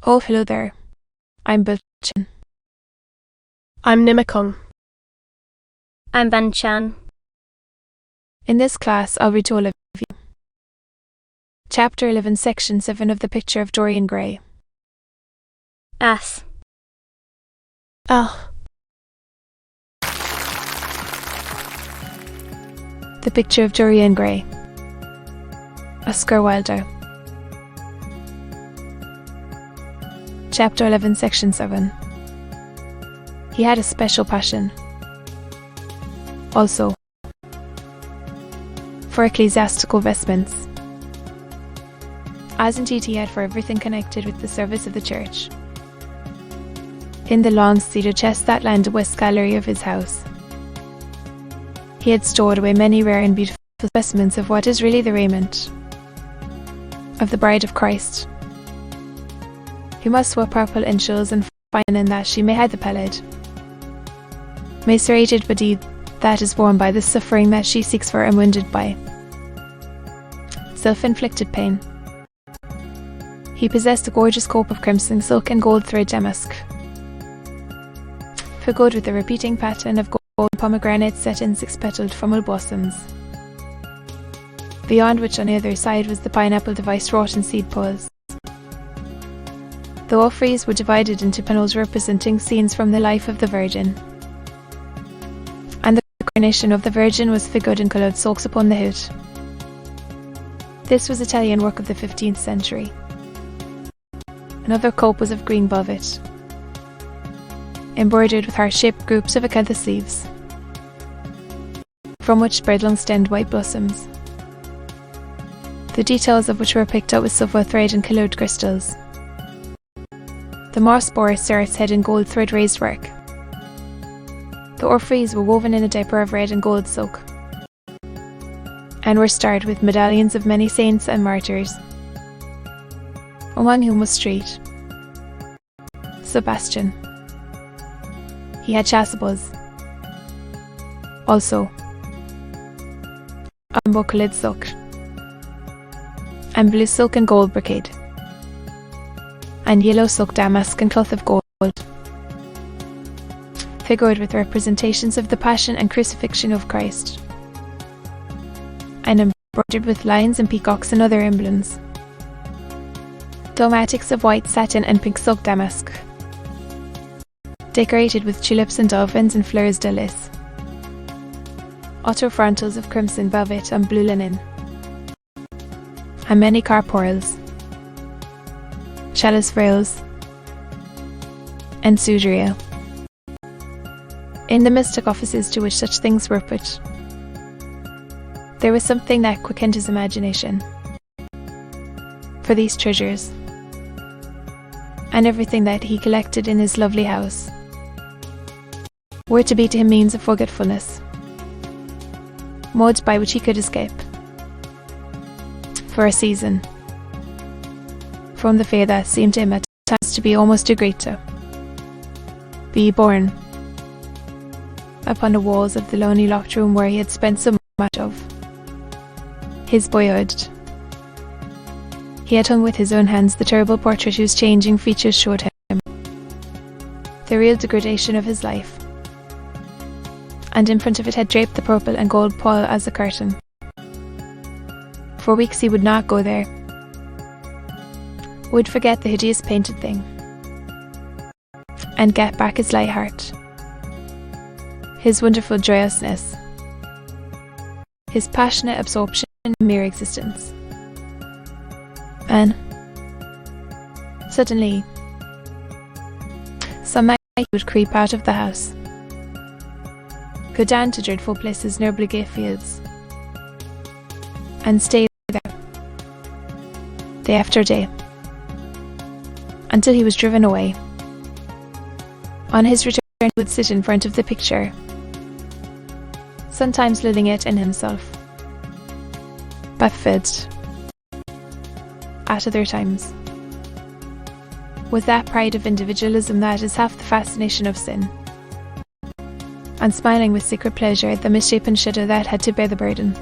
Oh, hello there. I'm Bilchin. I'm Nimakong. I'm Banchan. In this class, I'll read all of you. Chapter 11, Section 7 of the picture of Dorian Gray. As. Ah. The picture of Dorian Gray. Oscar Wilde. Chapter 11, Section 7. He had a special passion. Also, for ecclesiastical vestments, as indeed he had for everything connected with the service of the church. In the long cedar chest that lined the west gallery of his house, he had stored away many rare and beautiful specimens of what is really the raiment of the bride of Christ, who must wear purple in shoes and fine in that she may hide the pallid, macerated body that is worn by the suffering that she seeks for and wounded by self-inflicted pain. He possessed a gorgeous cope of crimson silk and gold thread damask, figured with a repeating pattern of gold pomegranate set in six-petaled funnel blossoms, beyond which on either side was the pineapple device wrought in seed pods. The orphreys were divided into panels representing scenes from the life of the Virgin, and the coronation of the Virgin was figured in coloured silks upon the hood. This was Italian work of the 15th century. Another cope was of green velvet, embroidered with heart-shaped groups of acanthus leaves, from which spread long-stemmed white blossoms, the details of which were picked out with silver thread and coloured crystals. The moss bore a seraph's head in gold thread raised work. The orphreys were woven in a diaper of red and gold silk, and were starred with medallions of many saints and martyrs, among whom was Street, Sebastian. He had chasubles, also unbuckled silk, and blue silk and gold brocade, and yellow silk damask and cloth of gold, figured with representations of the Passion and Crucifixion of Christ, and embroidered with lions and peacocks and other emblems. Domatics of white satin and pink silk damask, decorated with tulips and dolphins and fleurs de lis. Autofrontals of crimson velvet and blue linen, and many carpoils, chalice rails, and sugeria. In the mystic offices to which such things were put, there was something that quickened his imagination. For these treasures, and everything that he collected in his lovely house, were to be to him means of forgetfulness, modes by which he could escape, for a season, from the fear that seemed to him at times to be almost too great to be born upon the walls of the lonely locked room where he had spent so much of his boyhood. He had hung with his own hands the terrible portrait whose changing features showed him the real degradation of his life, and in front of it had draped the purple and gold pall as a curtain. For weeks he would not go there, would forget the hideous painted thing, and get back his light heart, his wonderful joyousness, his passionate absorption in mere existence. And suddenly, some night he would creep out of the house, go down to dreadful places near Bligay Fields, and stay there, day after day, until he was driven away. On his return he would sit in front of the picture, sometimes lulling it in himself, buffeted at other times, with that pride of individualism that is half the fascination of sin, and smiling with secret pleasure at the misshapen shadow that had to bear the burden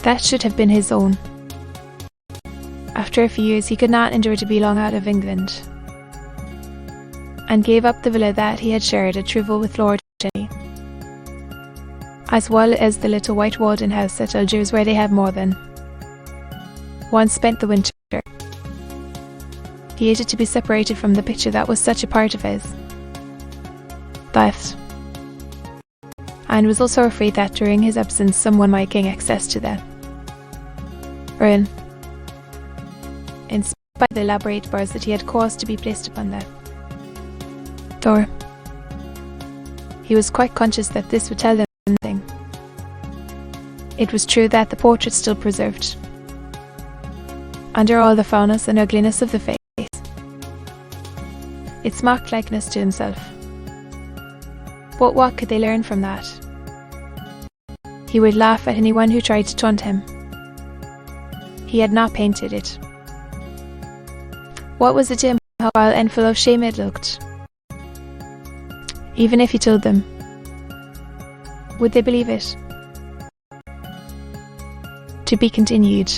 that should have been his own, After a few years, he could not endure to be long out of England, and gave up the villa that he had shared at Trivell with Lord Jenny, as well as the little white Walden house at Algiers, where they had more than once spent the winter. He hated to be separated from the picture that was such a part of his life, and was also afraid that during his absence someone might gain access to the ruin, in spite of the elaborate bars that he had caused to be placed upon the door. He was quite conscious that this would tell them nothing. It was true that the portrait still preserved, under all the foulness and ugliness of the face, its mock likeness to himself. But what could they learn from that? He would laugh at anyone who tried to taunt him. He had not painted it. What was it to him how vile and full of shame it looked? Even if he told them, would they believe it? To be continued.